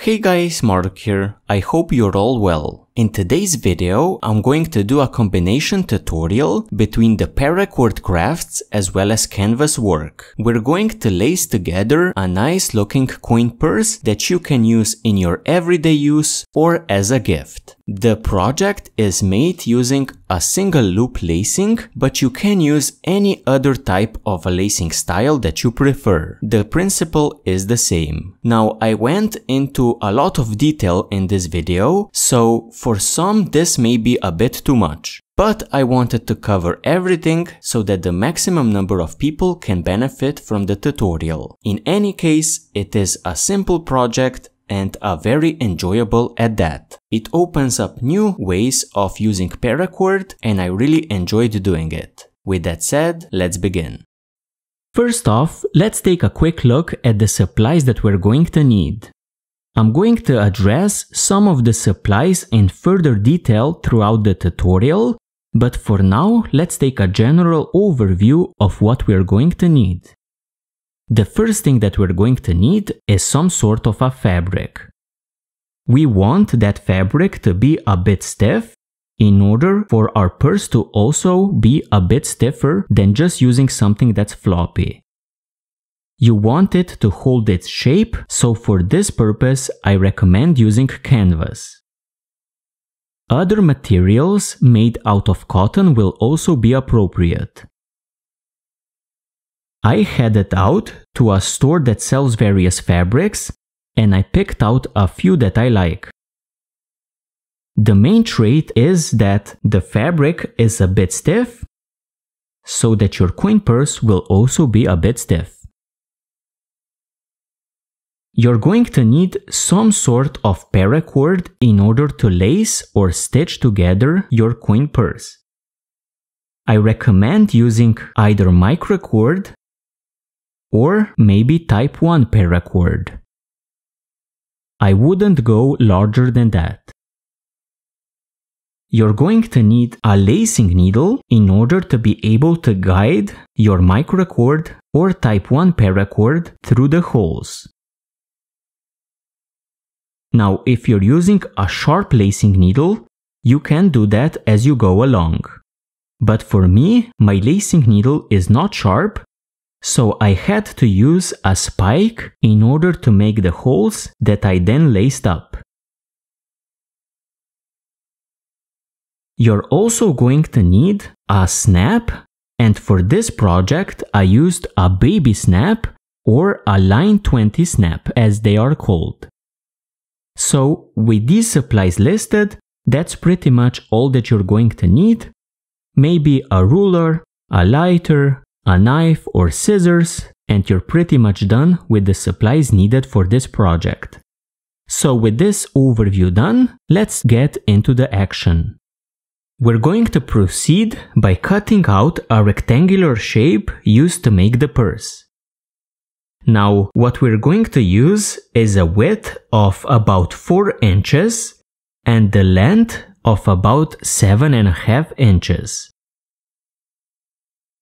Hey guys, Mark here. I hope you're all well. In today's video, I'm going to do a combination tutorial between the Paracord crafts as well as canvas work. We're going to lace together a nice looking coin purse that you can use in your everyday use or as a gift. The project is made using a single loop lacing, but you can use any other type of a lacing style that you prefer. The principle is the same. Now, I went into a lot of detail in this video, so for some this may be a bit too much. But I wanted to cover everything so that the maximum number of people can benefit from the tutorial. In any case, it is a simple project and a very enjoyable at that. It opens up new ways of using Paracord and I really enjoyed doing it. With that said, let's begin. First off, let's take a quick look at the supplies that we're going to need. I'm going to address some of the supplies in further detail throughout the tutorial, but for now, let's take a general overview of what we're going to need. The first thing that we're going to need is some sort of a fabric. We want that fabric to be a bit stiff in order for our purse to also be a bit stiffer than just using something that's floppy. You want it to hold its shape, so for this purpose I recommend using canvas. Other materials made out of cotton will also be appropriate. I headed out to a store that sells various fabrics and I picked out a few that I like. The main trait is that the fabric is a bit stiff, so that your coin purse will also be a bit stiff. You're going to need some sort of paracord in order to lace or stitch together your coin purse. I recommend using either microcord or maybe type 1 paracord. I wouldn't go larger than that. You're going to need a lacing needle in order to be able to guide your microcord or type 1 paracord through the holes. Now, if you're using a sharp lacing needle, you can do that as you go along. But for me, my lacing needle is not sharp, so I had to use a spike in order to make the holes that I then laced up. You're also going to need a snap, and for this project I used a baby snap or a line 20 snap as they are called. So with these supplies listed, that's pretty much all that you're going to need. Maybe a ruler, a lighter, a knife or scissors, and you're pretty much done with the supplies needed for this project. So with this overview done, let's get into the action. We're going to proceed by cutting out a rectangular shape used to make the purse. Now, what we're going to use is a width of about 4 inches and the length of about 7.5 inches.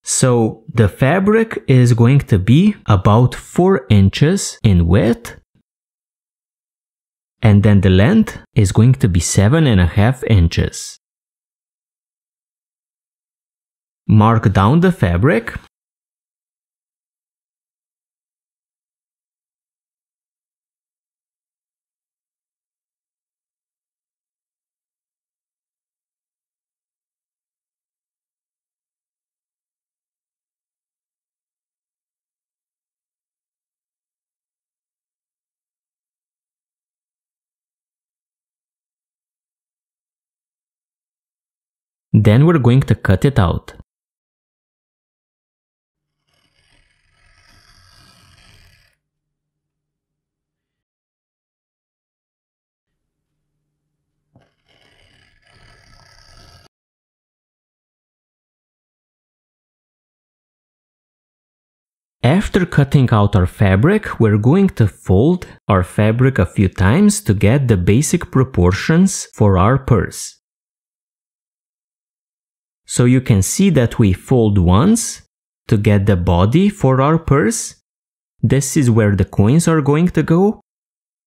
So the fabric is going to be about 4 inches in width, and then the length is going to be 7.5 inches. Mark down the fabric. Then we're going to cut it out. After cutting out our fabric, we're going to fold our fabric a few times to get the basic proportions for our purse. So you can see that we fold once to get the body for our purse. This is where the coins are going to go.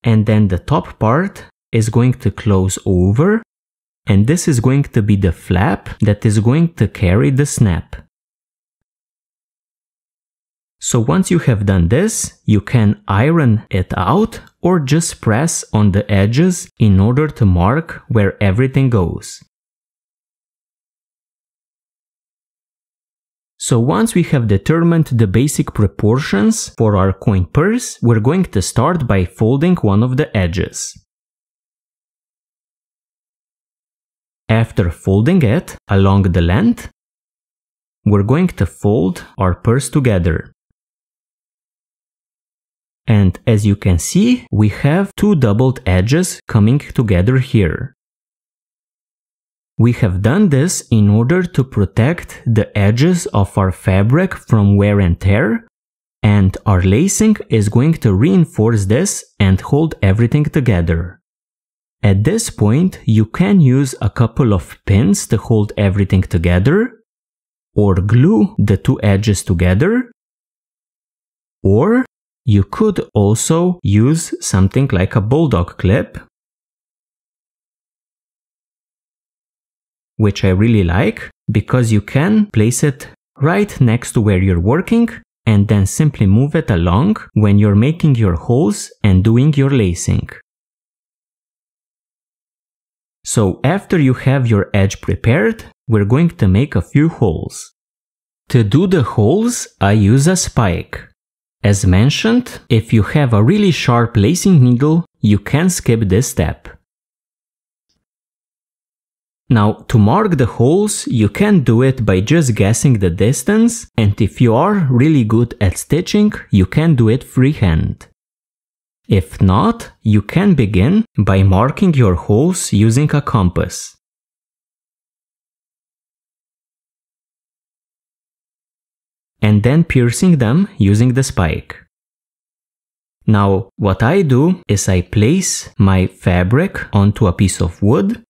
and then the top part is going to close over, and this is going to be the flap that is going to carry the snap. So once you have done this, you can iron it out or just press on the edges in order to mark where everything goes. So once we have determined the basic proportions for our coin purse, we're going to start by folding one of the edges. After folding it along the length, we're going to fold our purse together. And as you can see, we have two doubled edges coming together here. We have done this in order to protect the edges of our fabric from wear and tear, and our lacing is going to reinforce this and hold everything together. At this point, you can use a couple of pins to hold everything together, or glue the two edges together, or you could also use something like a bulldog clip, which I really like because you can place it right next to where you're working and then simply move it along when you're making your holes and doing your lacing. So after you have your edge prepared, we're going to make a few holes. To do the holes, I use a spike. As mentioned, if you have a really sharp lacing needle, you can skip this step. Now, to mark the holes, you can do it by just guessing the distance, and if you are really good at stitching, you can do it freehand. If not, you can begin by marking your holes using a compass. And then piercing them using the spike. Now, what I do is I place my fabric onto a piece of wood,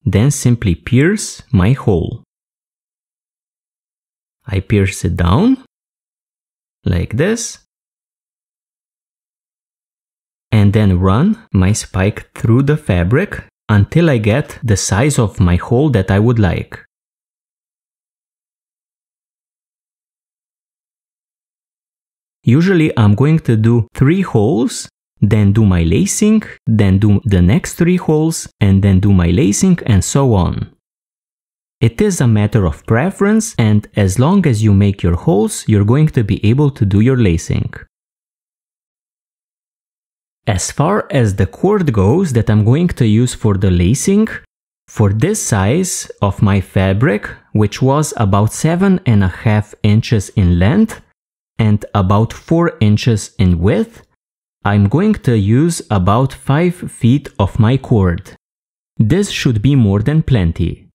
then simply pierce my hole. I pierce it down, like this, and then run my spike through the fabric until I get the size of my hole that I would like. Usually I'm going to do 3 holes, then do my lacing, then do the next 3 holes, and then do my lacing, and so on. It is a matter of preference, and as long as you make your holes, you're going to be able to do your lacing. As far as the cord goes that I'm going to use for the lacing, for this size of my fabric, which was about 7.5 inches in length, and about 4 inches in width, I'm going to use about 5 feet of my cord. This should be more than plenty.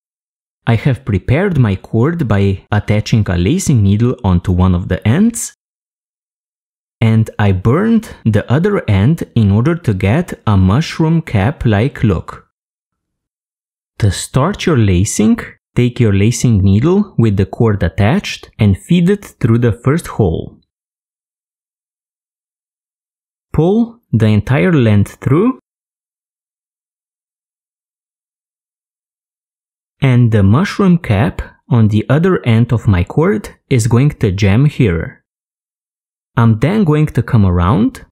I have prepared my cord by attaching a lacing needle onto one of the ends, and I burned the other end in order to get a mushroom cap-like look. To start your lacing, take your lacing needle with the cord attached and feed it through the first hole. Pull the entire length through, and the mushroom cap on the other end of my cord is going to jam here. I'm then going to come around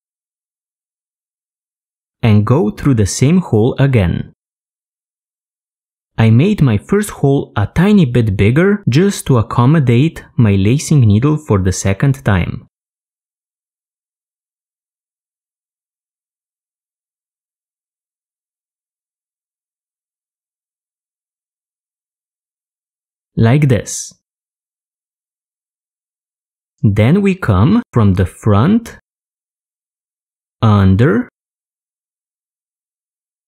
and go through the same hole again. I made my first hole a tiny bit bigger just to accommodate my lacing needle for the second time. Like this. Then we come from the front, under,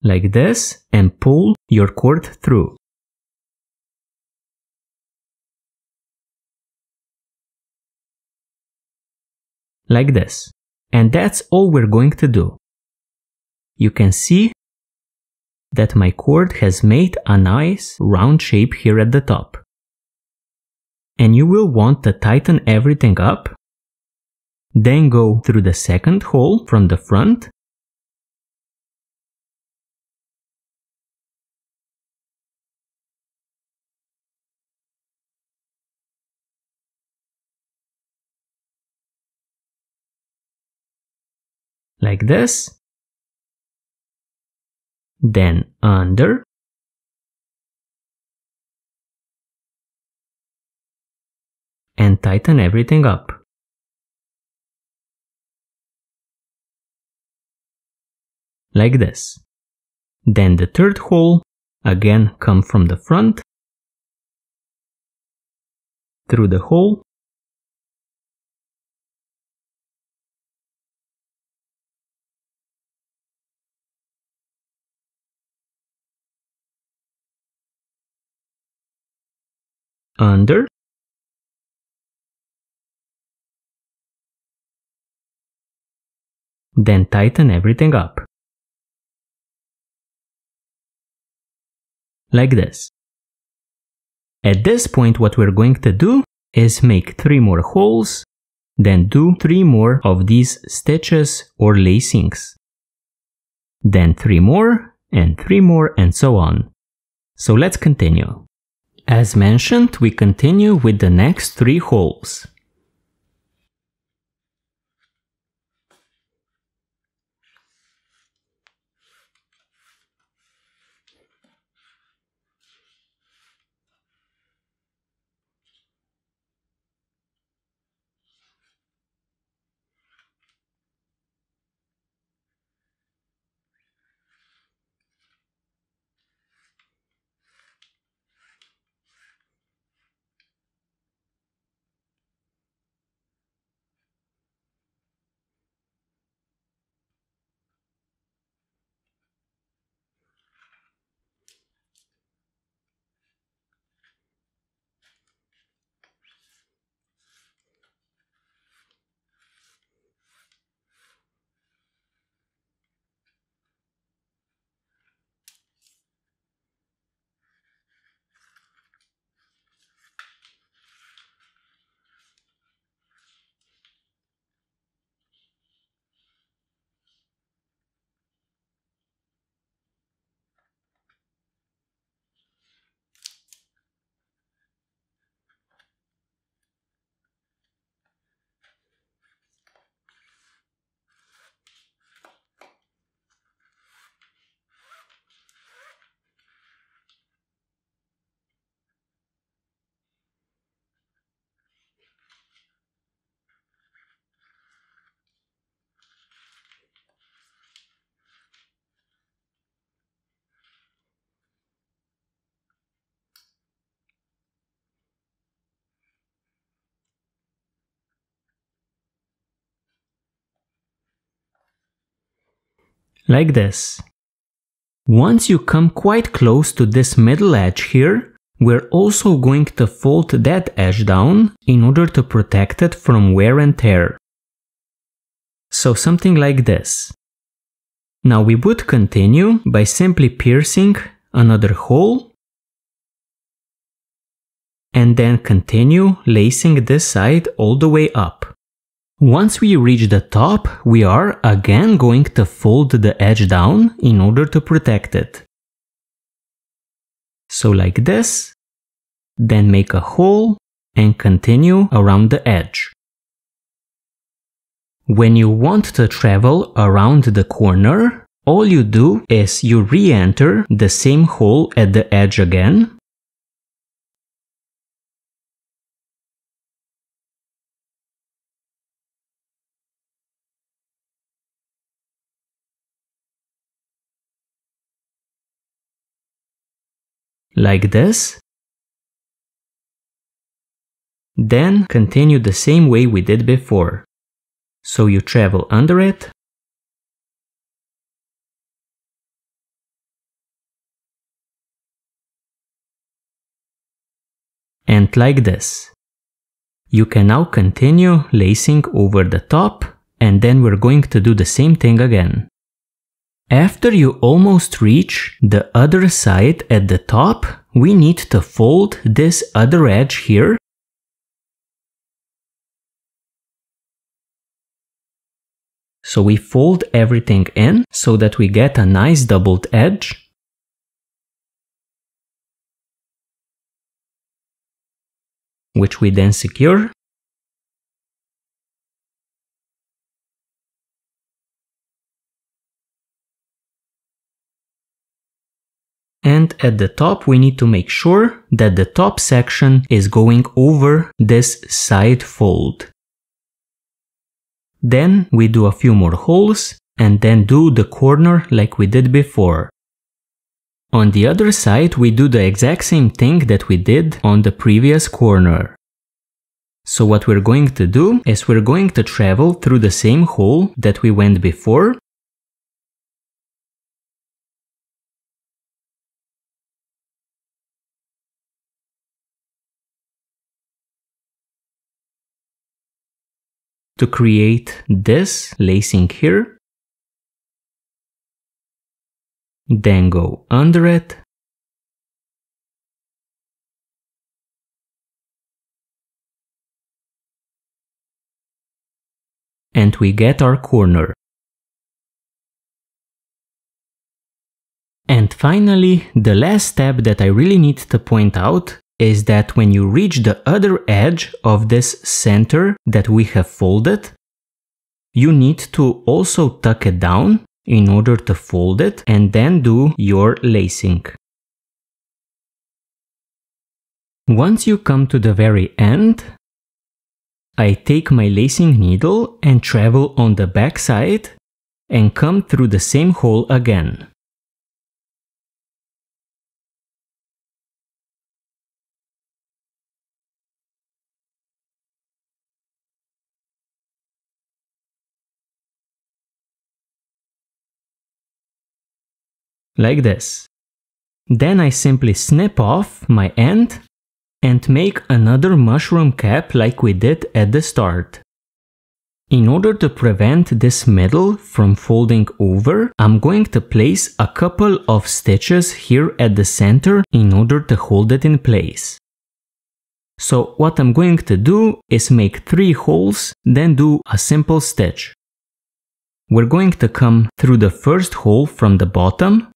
like this, and pull your cord through. Like this. And that's all we're going to do. You can see that my cord has made a nice round shape here at the top. And you will want to tighten everything up then go through the second hole from the front, like this, then under, and tighten everything up. Like this. Then the third hole, again come from the front, through the hole, under, then tighten everything up. Like this. At this point, what we're going to do is make 3 more holes, then do 3 more of these stitches or lacings. Then 3 more, and 3 more, and so on. So let's continue. As mentioned, we continue with the next 3 holes. Like this. Once you come quite close to this middle edge here, we're also going to fold that edge down in order to protect it from wear and tear. So something like this. Now we would continue by simply piercing another hole and then continue lacing this side all the way up. Once we reach the top, we are again going to fold the edge down in order to protect it. So like this, then make a hole and continue around the edge. When you want to travel around the corner, all you do is you re-enter the same hole at the edge again. Like this. Then continue the same way we did before. So you travel under it, and like this. You can now continue lacing over the top, and then we're going to do the same thing again. After you almost reach the other side at the top, we need to fold this other edge here So we fold everything in so that we get a nice doubled edge. Which we then secure. And at the top we need to make sure that the top section is going over this side fold. Then we do a few more holes and then do the corner like we did before. On the other side we do the exact same thing that we did on the previous corner. So what we're going to do is we're going to travel through the same hole that we went before. To create this lacing here. Then go under it. And we get our corner. And finally, the last step that I really need to point out is that when you reach the other edge of this center that we have folded, you need to also tuck it down in order to fold it and then do your lacing. Once you come to the very end, I take my lacing needle and travel on the back side and come through the same hole again. Like this. Then I simply snip off my end and make another mushroom cap like we did at the start. In order to prevent this middle from folding over, I'm going to place a couple of stitches here at the center in order to hold it in place. So what I'm going to do is make 3 holes, then do a simple stitch. We're going to come through the first hole from the bottom.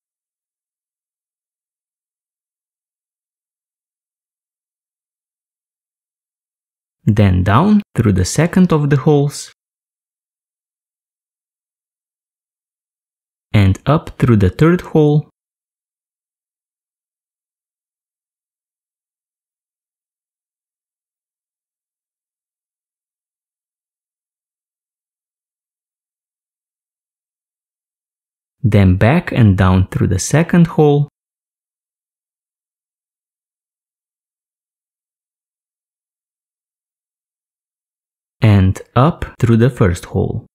Then down through the second of the holes. And up through the third hole. Then back and down through the second hole. And up through the first hole.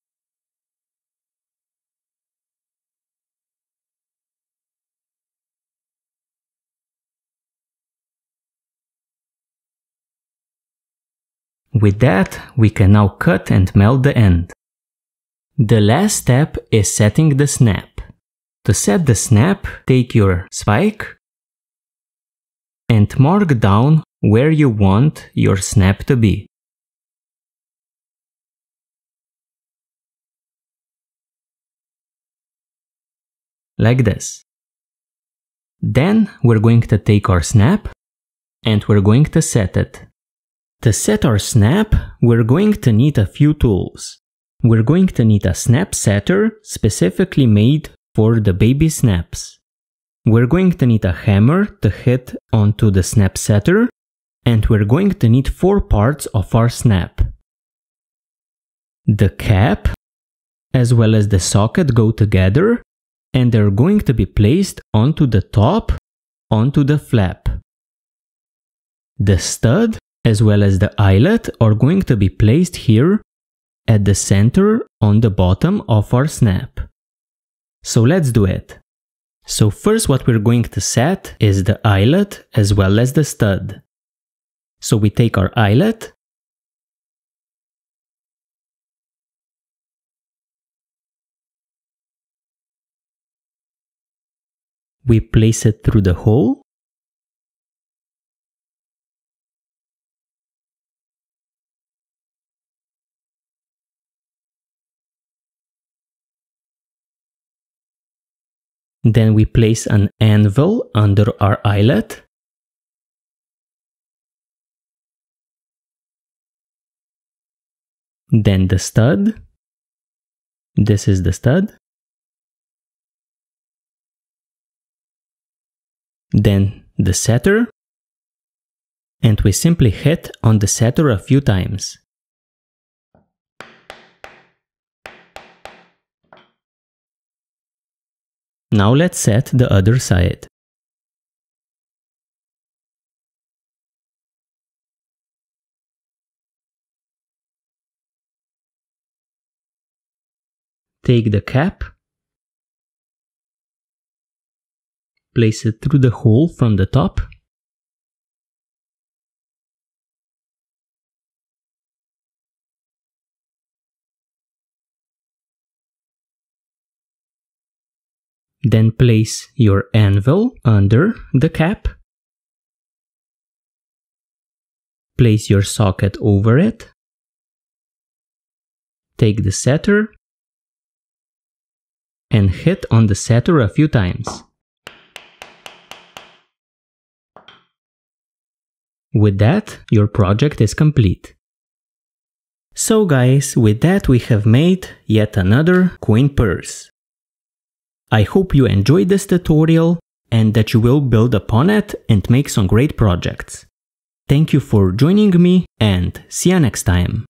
With that, we can now cut and melt the end. The last step is setting the snap. To set the snap, take your spike and mark down where you want your snap to be. Like this. Then we're going to take our snap and we're going to set it. To set our snap, we're going to need a few tools. We're going to need a snap setter specifically made for the baby snaps. We're going to need a hammer to hit onto the snap setter, and we're going to need 4 parts of our snap. The cap as well as the socket go together, and they're going to be placed onto the top, onto the flap. The stud as well as the eyelet are going to be placed here at the center on the bottom of our snap. So let's do it. So first what we're going to set is the eyelet as well as the stud. So we take our eyelet, we place it through the hole, Then we place an anvil under our eyelet. Then the stud. This is the stud. Then the setter. And we simply hit on the setter a few times. Now let's set the other side. Take the cap, place it through the hole from the top, then place your anvil under the cap, place your socket over it, take the setter, and hit on the setter a few times. With that, your project is complete. So guys, with that we have made yet another coin purse. I hope you enjoyed this tutorial and that you will build upon it and make some great projects. Thank you for joining me and see you next time.